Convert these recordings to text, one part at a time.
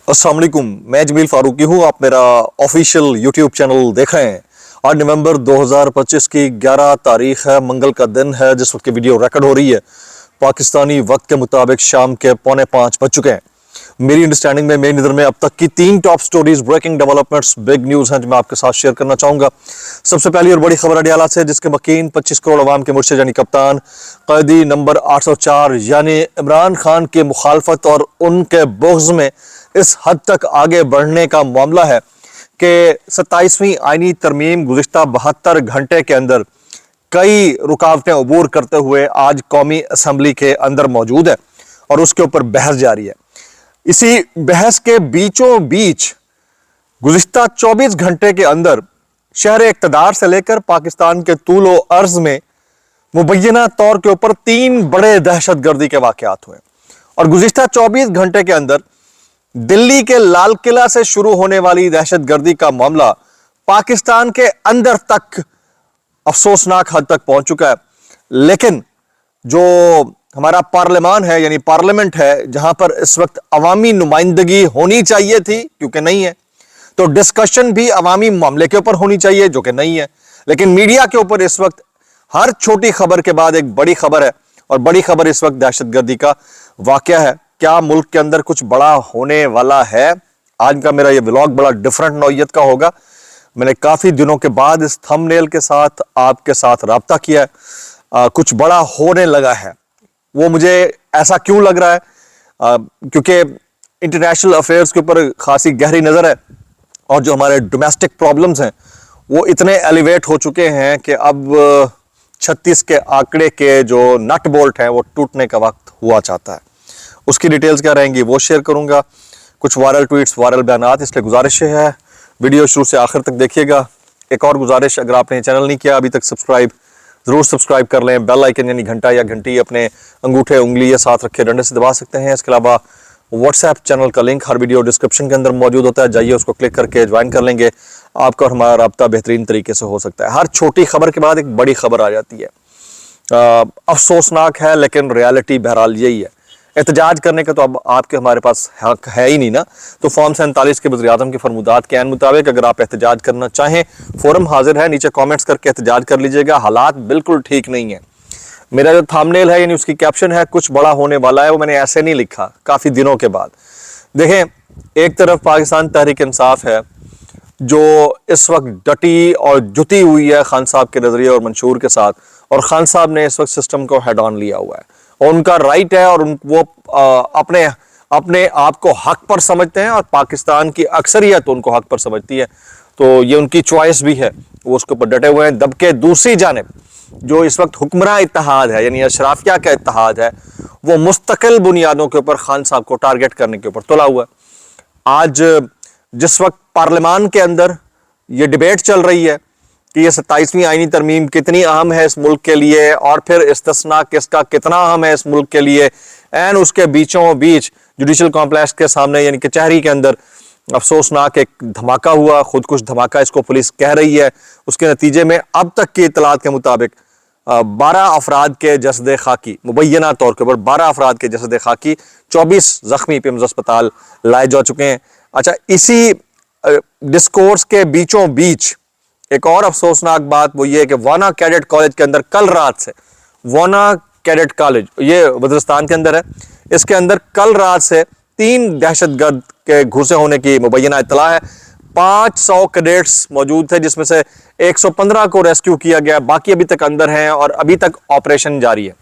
अस्सलाम वालेकुम, मैं जमील फारूकी हूँ। आप मेरा ऑफिशियल यूट्यूब चैनल देख रहे हैं। आज नवंबर 2025 की 11 तारीख है, मंगल का दिन है जिस वक्त की वीडियो रिकॉर्ड हो रही है। पाकिस्तानी वक्त के मुताबिक शाम के 4:45 बज चुके हैं। मेरी अंडरस्टैंडिंग में, मेरी नज़र में अब तक की 3 top stories, breaking developments, big news हैं जो मैं आपके साथ शेयर करना चाहूँगा। सबसे पहली और बड़ी खबर अडियाला से, जिसके मकीन 25 करोड़ अवाम के मुर्शिद यानी कप्तान, कैदी नंबर 804 यानी इमरान खान की मुखालफत और उनके बुग़्ज़ में इस हद तक आगे बढ़ने का मामला है कि 27वीं आईनी तरमीम गुज़िश्ता 72 घंटे के अंदर कई रुकावटें अबूर करते हुए आज कौमी असम्बली के अंदर मौजूद है और उसके ऊपर बहस जारी है। इसी बहस के बीचों बीच गुज़िश्ता 24 घंटे के अंदर शहर इक़्तिदार से लेकर पाकिस्तान के तूलो अर्ज में मुबैना तौर के ऊपर 3 बड़े दहशतगर्दी के वाक़यात हुए और गुज़िश्ता 24 घंटे के अंदर दिल्ली के लाल किला से शुरू होने वाली दहशतगर्दी का मामला पाकिस्तान के अंदर तक अफसोसनाक हद तक पहुंच चुका है। लेकिन जो हमारा पार्लियामान है यानी पार्लियामेंट है, जहां पर इस वक्त अवामी नुमाइंदगी होनी चाहिए थी क्योंकि नहीं है, तो डिस्कशन भी अवामी मामले के ऊपर होनी चाहिए जो कि नहीं है। लेकिन मीडिया के ऊपर इस वक्त हर छोटी खबर के बाद एक बड़ी खबर है और बड़ी खबर इस वक्त दहशतगर्दी का वाकया है। क्या मुल्क के अंदर कुछ बड़ा होने वाला है? आज का मेरा ये व्लॉग बड़ा डिफरेंट नौइयत का होगा। मैंने काफी दिनों के बाद इस थंबनेल के साथ आपके साथ राब्ता किया है। कुछ बड़ा होने लगा है। वो मुझे ऐसा क्यों लग रहा है? क्योंकि इंटरनेशनल अफेयर्स के ऊपर खासी गहरी नजर है और जो हमारे डोमेस्टिक प्रॉब्लम्स हैं वो इतने एलिवेट हो चुके हैं कि अब 36 के आंकड़े के जो नट बोल्ट हैं वो टूटने का वक्त हुआ चाहता है। उसकी डिटेल्स क्या रहेंगी वो शेयर करूंगा। कुछ वायरल ट्वीट्स, वायरल बयानात, इसलिए गुजारिश है वीडियो शुरू से आखिर तक देखिएगा। एक और गुजारिश, अगर आपने चैनल नहीं किया अभी तक सब्सक्राइब ज़रूर सब्सक्राइब कर लें। बेल आइकन यानी घंटा या घंटी अपने अंगूठे उंगली या साथ रखे डंडे से दबा सकते हैं। इसके अलावा व्हाट्सएप चैनल का लिंक हर वीडियो डिस्क्रिप्शन के अंदर मौजूद होता है, जाइए उसको क्लिक करके ज्वाइन कर लेंगे। आपका और हमारा राब्ता बेहतरीन तरीके से हो सकता है। हर छोटी खबर के बाद एक बड़ी खबर आ जाती है। अफसोसनाक है लेकिन रियलिटी बहरहाल यही है। एहतजाज करने का तो अब आपके हमारे पास हक है ही नहीं ना। तो फॉर्म 47 के वज़ीर-ए-आज़म के फरमुदात के ऐन मुताबिक अगर आप एहतजाज करना चाहें, फोरम हाजिर है, नीचे कमेंट्स करके एहतजाज कर लीजिएगा। हालात बिल्कुल ठीक नहीं है। मेरा जो थंबनेल है यानी उसकी कैप्शन है कुछ बड़ा होने वाला है, वो मैंने ऐसे नहीं लिखा काफ़ी दिनों के बाद। देखें, एक तरफ पाकिस्तान तहरीक इंसाफ है जो इस वक्त डटी और जुटी हुई है खान साहब के नज़रिए और मंशूर के साथ, और खान साहब ने इस वक्त सिस्टम को हेड ऑन लिया हुआ है और उनका राइट है और वो अपने आप को हक पर समझते हैं और पाकिस्तान की अक्सरियत उनको हक पर समझती है। तो ये उनकी चॉइस भी है, वो उसके ऊपर डटे हुए हैं। दबके दूसरी जानिब जो इस वक्त हुक्मरान इत्तेहाद है यानी अशराफिया का इत्तेहाद है, वो मुस्तकिल बुनियादों के ऊपर खान साहब को टारगेट करने के ऊपर तुला हुआ है। आज जिस वक्त पार्लियामान के अंदर ये डिबेट चल रही है कि ये 27वीं आईनी तरमीम कितनी अहम है इस मुल्क के लिए और फिर इस्तिस्ना किसका कितना अहम है इस मुल्क के लिए, एंड उसके बीचों बीच जुडिशल कॉम्प्लेक्स के सामने यानी कचहरी के अंदर अफसोसनाक एक धमाका हुआ, खुदकुश धमाका इसको पुलिस कह रही है। उसके नतीजे में अब तक की इतलात के मुताबिक 12 अफराद के जसद खाकी, मुबैना तौर के ऊपर 12 अफराद के जसद खाकी, 24 जख्मी पिम्स अस्पताल लाए जा चुके हैं। अच्छा, इसी डिस्कोर्स के बीचों बीच एक और अफसोसनाक बात वो ये कि वाना कैडेट कॉलेज के अंदर कल रात से, वाना कैडेट कॉलेज ये वज़ीरिस्तान के अंदर है, इसके अंदर कल रात से 3 दहशतगर्द के घुसे होने की मुबैना इत्तला है। 500 कैडेट्स मौजूद थे जिसमें से 115 को रेस्क्यू किया गया, बाकी अभी तक अंदर हैं और अभी तक ऑपरेशन जारी है।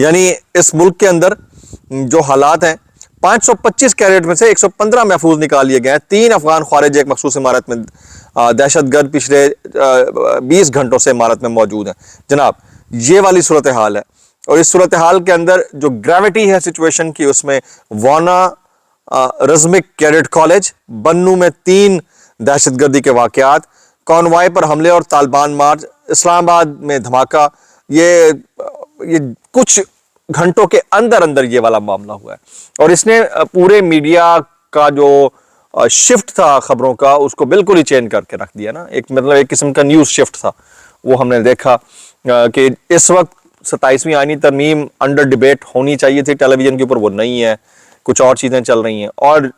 यानी इस मुल्क के अंदर जो हालात हैं, 525 कैडेट में से 115 महफूज निकाल लिए गए हैं। 3 अफगान ख्वारिज एक मखसूस इमारत में दहशतगर्द पिछले 20 घंटों से इमारत में मौजूद हैं। जनाब, ये वाली सूरत हाल है और इस सूरत हाल के अंदर जो ग्रेविटी है सिचुएशन की, उसमें वाना रज़मिक कैडेट कॉलेज, बन्नू में 3 दहशतगर्दी के वाकयात, कॉन्वॉय पर हमले और तालिबान मार्च, इस्लामाबाद में धमाका, ये कुछ घंटों के अंदर अंदर ये वाला मामला हुआ है और इसने पूरे मीडिया का जो शिफ्ट था खबरों का उसको बिल्कुल ही चेंज करके रख दिया ना। एक मतलब एक किस्म का न्यूज़ शिफ्ट था वो हमने देखा कि इस वक्त 27वीं आईनी तरमीम अंडर डिबेट होनी चाहिए थी टेलीविजन के ऊपर, वो नहीं है, कुछ और चीज़ें चल रही हैं। और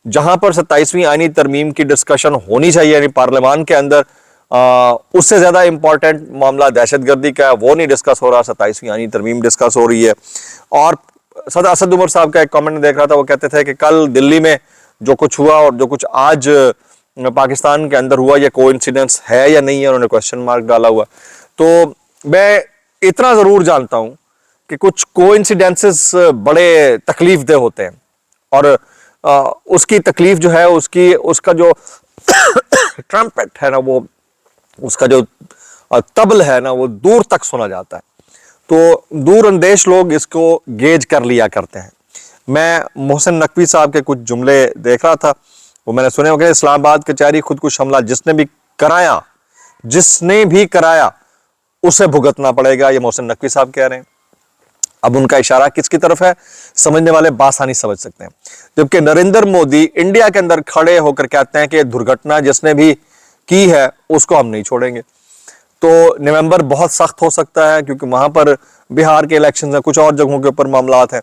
जहां पर 27वीं आईनी तरमीम की डिस्कशन होनी चाहिए यानी पार्लियामान के अंदर, उससे ज्यादा इंपॉर्टेंट मामला दहशतगर्दी का है, वो नहीं डिस्कस हो रहा, 27वीं आईनी तरमीम डिस्कस हो रही है। और सदर असद उमर साहब का एक कमेंट देख रहा था, वो कहते थे कि कल दिल्ली में जो कुछ हुआ और जो कुछ आज पाकिस्तान के अंदर हुआ, ये कोइंसिडेंस है या नहीं है, उन्होंने क्वेश्चन मार्क डाला हुआ। तो मैं इतना जरूर जानता हूं कि कुछ कोइंसिडेंसेस बड़े तकलीफ दे होते हैं, और उसकी तकलीफ जो है, उसका जो ट्रम्पेट है ना, वो उसका जो तबल है ना, वो दूर तक सुना जाता है। तो दूर अंदेश लोग इसको गेज कर लिया करते हैं। मैं मोहसिन नकवी साहब के कुछ जुमले देख रहा था, वो मैंने सुने होंगे, इस्लामाबाद कचहरी खुदकुश हमला जिसने भी कराया उसे भुगतना पड़ेगा, ये मोहसिन नकवी साहब कह रहे हैं। अब उनका इशारा किसकी तरफ है, समझने वाले बासानी समझ सकते हैं। जबकि नरेंद्र मोदी इंडिया के अंदर खड़े होकर कहते हैं कि दुर्घटना जिसने भी की है उसको हम नहीं छोड़ेंगे। तो नवंबर बहुत सख्त हो सकता है, क्योंकि वहां पर बिहार के इलेक्शन है, कुछ और जगहों के ऊपर मामलात हैं,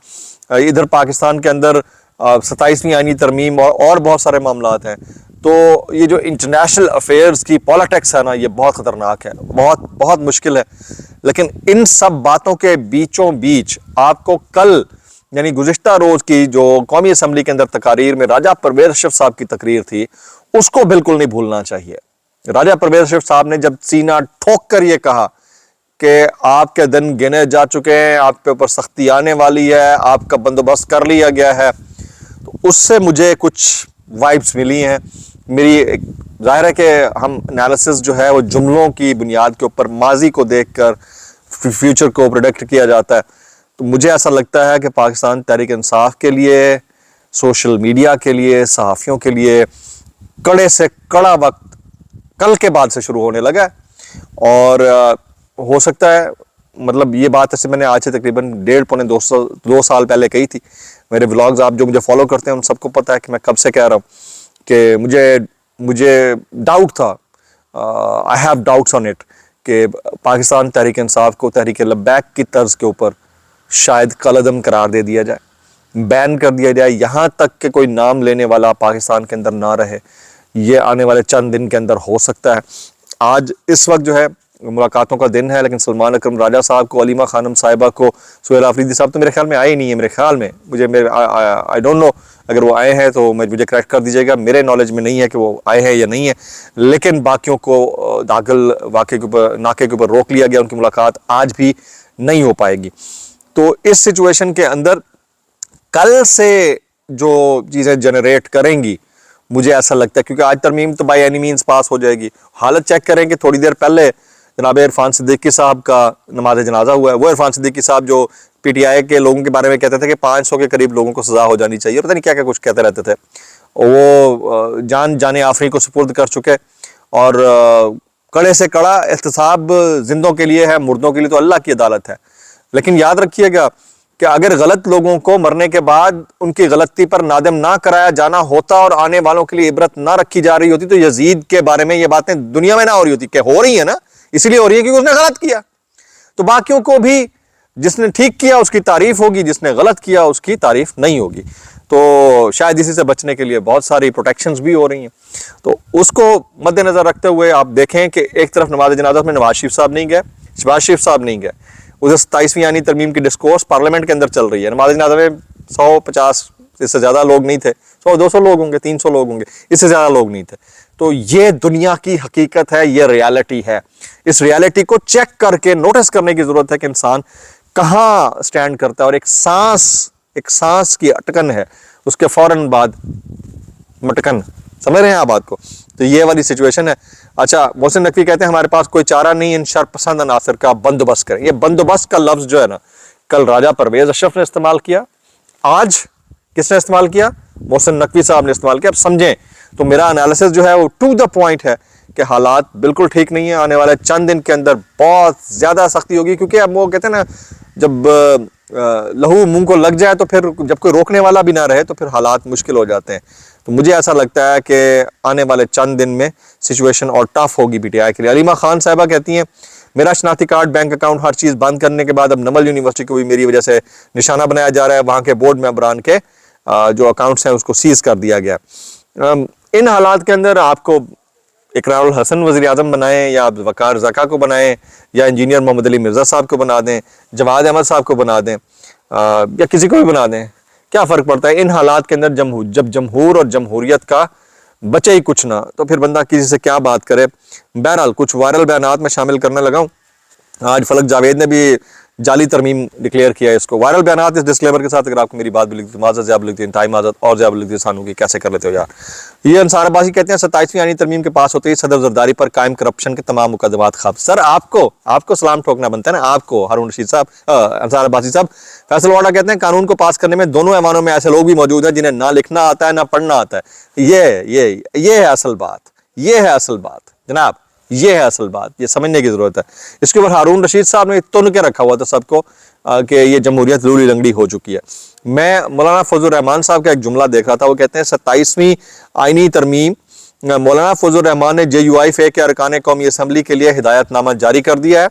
इधर पाकिस्तान के अंदर 27वीं आईनी तरमीम और बहुत सारे मामलात हैं। तो ये जो इंटरनेशनल अफेयर्स की पॉलिटिक्स है ना, ये बहुत खतरनाक है, बहुत बहुत मुश्किल है। लेकिन इन सब बातों के बीचों बीच आपको कल यानी गुज़िश्ता रोज की जो कौमी असम्बली के अंदर तकारीर में राजा परवेज अशरफ साहब की तकरीर थी, उसको बिल्कुल नहीं भूलना चाहिए। राजा परवेज अशरफ साहब ने जब सीना ठोक कर ये कहा कि आपके दिन गिने जा चुके हैं, आपके ऊपर सख्ती आने वाली है, आपका बंदोबस्त कर लिया गया है, तो उससे मुझे कुछ वाइब्स मिली हैं। मेरी जाहिर है कि हम एनालिसिस जो है वो जुमलों की बुनियाद के ऊपर, माजी को देखकर फ्यूचर को प्रेडिक्ट किया जाता है। तो मुझे ऐसा लगता है कि पाकिस्तान तहरीक इंसाफ के लिए, सोशल मीडिया के लिए, सहाफ़ियों के लिए कड़े से कड़ा वक्त कल के बाद से शुरू होने लगा है। और हो सकता है, मतलब ये बात ऐसे मैंने आज से तकरीबन 1.5-2 साल पहले कही थी। मेरे व्लॉग्स आप जो मुझे फॉलो करते हैं उन सबको पता है कि मैं कब से कह रहा हूँ कि मुझे डाउट था, I have doubts on it, कि पाकिस्तान तहरीक इंसाफ को तहरीक लब्बैक की तर्ज के ऊपर शायद कलअदम करार दे दिया जाए, बैन कर दिया जाए, यहाँ तक कि कोई नाम लेने वाला पाकिस्तान के अंदर ना रहे। ये आने वाले चंद दिन के अंदर हो सकता है। आज इस वक्त जो है मुलाकातों का दिन है, लेकिन सलमान अकरम राजा साहब को, अलीमा खानम साहिबा को, सुहेल आफरीदी साहब तो मेरे ख्याल में आए ही नहीं है। मेरे ख्याल में, आई डोंट नो, अगर वो आए हैं तो मुझे करेक्ट कर दीजिएगा, मेरे नॉलेज में नहीं है कि वो आए हैं या नहीं है। लेकिन बाकियों को दाखिल वाक़े के ऊपर, नाके के ऊपर रोक लिया गया, उनकी मुलाकात आज भी नहीं हो पाएगी। तो इस सिचुएशन के अंदर कल से जो चीज़ें जनरेट करेंगी, मुझे ऐसा लगता है, क्योंकि आज तरमीम तो बाय एनी मीन्स पास हो जाएगी। हालत चेक करें कि थोड़ी देर पहले जनाब इरफान सिद्दीकी साहब का नमाज जनाजा हुआ है। वो इरफान सिद्दीकी साहब जो पीटीआई के लोगों के बारे में कहते थे कि 500 के करीब लोगों को सजा हो जानी चाहिए, पता नहीं क्या क्या कुछ कहते रहते थे। वो जाने आफरी को सुपुर्द कर चुके, और कड़े से कड़ा एहतसाब जिंदों के लिए है, मुर्दों के लिए तो अल्लाह की अदालत है। लेकिन याद रखिएगा कि अगर गलत लोगों को मरने के बाद उनकी गलती पर नादम ना कराया जाना होता और आने वालों के लिए इबरत ना रखी जा रही होती, तो यजीद के बारे में ये बातें दुनिया में ना हो रही होती। क्या हो रही है ना, इसलिए हो रही है क्योंकि उसने गलत किया। तो बाकियों को भी, जिसने ठीक किया उसकी तारीफ होगी, जिसने गलत किया उसकी तारीफ नहीं होगी। तो शायद इसी से बचने के लिए बहुत सारी प्रोटेक्शंस भी हो रही हैं। तो उसको मद्देनजर रखते हुए आप देखें कि एक तरफ नमाज जनाजा में नवाज शरीफ साहब नहीं गए, शहबाज शरीफ साहब नहीं गए, उधर 27वीं यानी तरमीम की डिस्कोर्स पार्लियामेंट के अंदर चल रही है। नमाज जनाजा में 150 इससे ज्यादा लोग नहीं थे, 100-200 लोग होंगे, 300 लोग होंगे, इससे ज्यादा लोग नहीं थे। तो ये दुनिया की हकीकत है, ये रियलिटी है। इस रियलिटी को चेक करके नोटिस करने की जरूरत है कि इंसान कहाँ स्टैंड करता है। और एक सांस की अटकन है, उसके फौरन बाद मटकन, समझ रहे हैं आप बात को। तो ये वाली सिचुएशन है। अच्छा, मोहसिन नकवी कहते हैं हमारे पास कोई चारा नहीं इन शरपसंद अनासर का बंदोबस्त करें। ये बंदोबस्त का लफ्ज जो है ना, कल राजा परवेज अशरफ ने इस्तेमाल किया, आज किसने इस्तेमाल किया, मोहसिन नकवी साहब ने इस्तेमाल किया। अब समझें तो मेरा एनालिसिस जो है वो टू द पॉइंट है कि हालात बिल्कुल ठीक नहीं है। आने वाले चंद दिन के अंदर बहुत ज्यादा सख्ती होगी, क्योंकि अब वो कहते हैं ना, जब लहू मुंह को लग जाए तो फिर जब कोई रोकने वाला भी ना रहे तो फिर हालात मुश्किल हो जाते हैं। तो मुझे ऐसा लगता है कि आने वाले चंद दिन में सिचुएशन और टफ होगी पीटीआई के लिए। अलीमा खान साहिबा कहती हैं मेरा शनाख्ती कार्ड, बैंक अकाउंट, हर चीज़ बंद करने के बाद अब नमल यूनिवर्सिटी को भी मेरी वजह से निशाना बनाया जा रहा है। वहाँ के बोर्ड मेंबरान के جو اکاؤنٹس ہیں اس کو سیز کر دیا گیا. ان حالات کے اندر آپ کو اقرار الحسن وزیر اعظم بنائیں یا آپ وقار زکا کو بنائیں یا انجینئر محمد علی مرزا صاحب کو بنا دیں, جواد احمد صاحب کو بنا دیں, یا کسی کو بھی بنا دیں, کیا فرق پڑتا ہے؟ ان حالات کے اندر جب جمہور اور جمہوریت کا بچے ہی کچھ نہ, تو پھر بندہ کسی سے کیا بات کرے. بہرحال کچھ وائرل بیانات میں شامل کرنے لگا ہوں. آج فلک جاوید نے بھی جعلی ترمیم ڈکلیئر کیا ہے اس کو. وائرل بیانات اس ڈسکلیمر کے ساتھ, اگر آپ کو میری بات بھی لکھتی معذرت زیادہ لکھتی ہے, انتہائی معذرت اور زیادہ لکھتی ہے سانو کی, کیسے کر لیتے ہو یار. یہ انصار عباسی کہتے ہیں 27ویں آئینی ترمیم کے پاس ہوتے ہی صدر زرداری پر قائم کرپشن کے تمام مقدمات خاب. سر آپ کو سلام ٹھوکنا بنتا ہے نا, آپ کو ہارون رشید صاحب, انصار عباسی صاحب. فیصل واڈا کہتے ہیں قانون کو پاس کرنے میں دونوں ایوانوں میں ایسے لوگ بھی موجود ہیں جنہیں نہ لکھنا آتا ہے نہ پڑھنا آتا ہے. یہ ہے اصل بات, یہ ہے اصل بات جناب, یہ ہے اصل بات, یہ سمجھنے کی ضرورت ہے. اس کے اوپر ہارون رشید صاحب نے تن کے رکھا ہوا تھا سب کو کہ یہ جمہوریت لولی لنگڑی ہو چکی ہے. میں مولانا فضل الرحمان صاحب کا ایک جملہ دیکھ رہا تھا, وہ کہتے ہیں 27ویں آئینی ترمیم, مولانا فضل الرحمان نے JUI کے ارکان قومی اسمبلی کے لیے ہدایت نامہ جاری کر دیا ہے.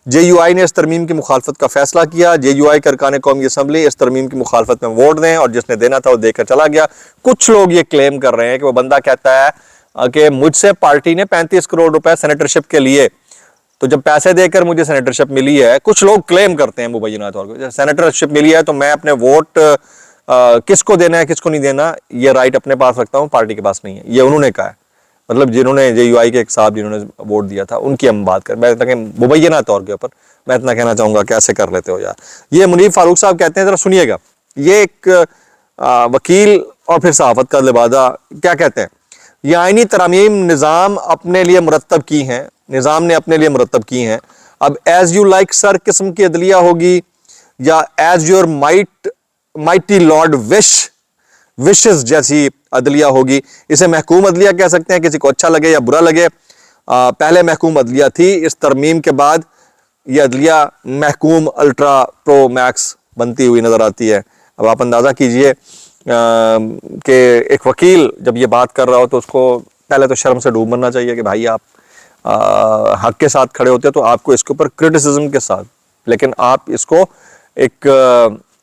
JUI نے اس ترمیم کی مخالفت کا فیصلہ کیا. JUI کے ارکان قومی اسمبلی اس ترمیم کی مخالفت میں ووٹ دیں, اور جس نے دینا تھا وہ دے کر چلا گیا. کچھ لوگ یہ کلیم کر رہے ہیں کہ وہ بندہ کہتا ہے کہ مجھ سے پارٹی نے 35 کروڑ روپے سینیٹرشپ کے لیے, تو جب پیسے دے کر مجھے سینیٹرشپ ملی ہے, کچھ لوگ کلیم کرتے ہیں مبینہ طور پر سینیٹرشپ ملی ہے تو میں اپنے ووٹ کس کو دینا ہے کس کو نہیں دینا یہ رائٹ اپنے پاس رکھتا ہوں, پارٹی کے پاس نہیں ہے. یہ انہوں نے کہا ہے, مطلب جنہوں نے JUI کے ایک صاحب جنہوں نے ووٹ دیا تھا ان کی ہم بات کریں. میں مبینہ طور کے اوپر میں اتنا کہنا چاہوں گا, کیسے کر لیتے ہو یار. یہ منیب فاروق صاحب کہتے ہیں, ذرا سنیے گا, یہ ایک وکیل اور پھر صحافت کا لبادہ کیا کہتے ہیں. یہ آئینی ترامیم نظام اپنے لیے مرتب کی ہیں, نظام نے اپنے لیے مرتب کی ہیں. اب ایز یو لائک سر قسم کی عدلیہ ہوگی یا as your mighty lord wishes جیسی عدلیہ ہوگی. اسے محکوم عدلیہ کہہ سکتے ہیں, کسی کو اچھا لگے یا برا لگے. پہلے محکوم عدلیہ تھی, اس ترمیم کے بعد یہ عدلیہ محکوم الٹرا پرو میکس بنتی ہوئی نظر آتی ہے. اب آپ اندازہ کیجئے کہ ایک وکیل جب یہ بات کر رہا ہو تو اس کو پہلے تو شرم سے ڈوب مرنا چاہیے کہ بھائی آپ حق کے ساتھ کھڑے ہوتے تو آپ کو اس کے اوپر کرٹیسزم کے ساتھ, لیکن آپ اس کو ایک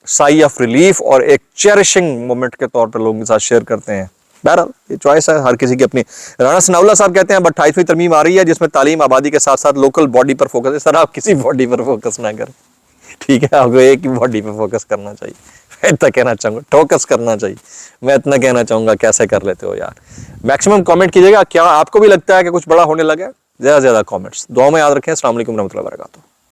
سائی آف ریلیف اور ایک چیریشنگ مومنٹ کے طور پر لوگوں کے ساتھ شیئر کرتے ہیں. بہرحال یہ چوائس ہے ہر کسی کی اپنی. رانا ثناء اللہ صاحب کہتے ہیں 28ویں ترمیم آ رہی ہے جس میں تعلیم آبادی کے ساتھ ساتھ لوکل باڈی پر فوکس ہے. سر آپ کسی باڈی پر فوکس نہ کریں, ٹھیک ہے, آپ کو ایک ہی باڈی پہ فوکس کرنا چاہیے. میں اتنا کہنا چاہوں گا, ٹوکس کرنا چاہیے. میں اتنا کہنا چاہوں گا, کیسے کر لیتے ہو یار. میکسیمم کامنٹ کیجیے گا, کیا آپ کو بھی لگتا ہے کہ کچھ بڑا ہونے لگا ہے؟ زیادہ سے زیادہ کامنٹس. دعاؤں میں یاد رکھیں. السلام علیکم ورحمۃ اللہ وبرکاتہ.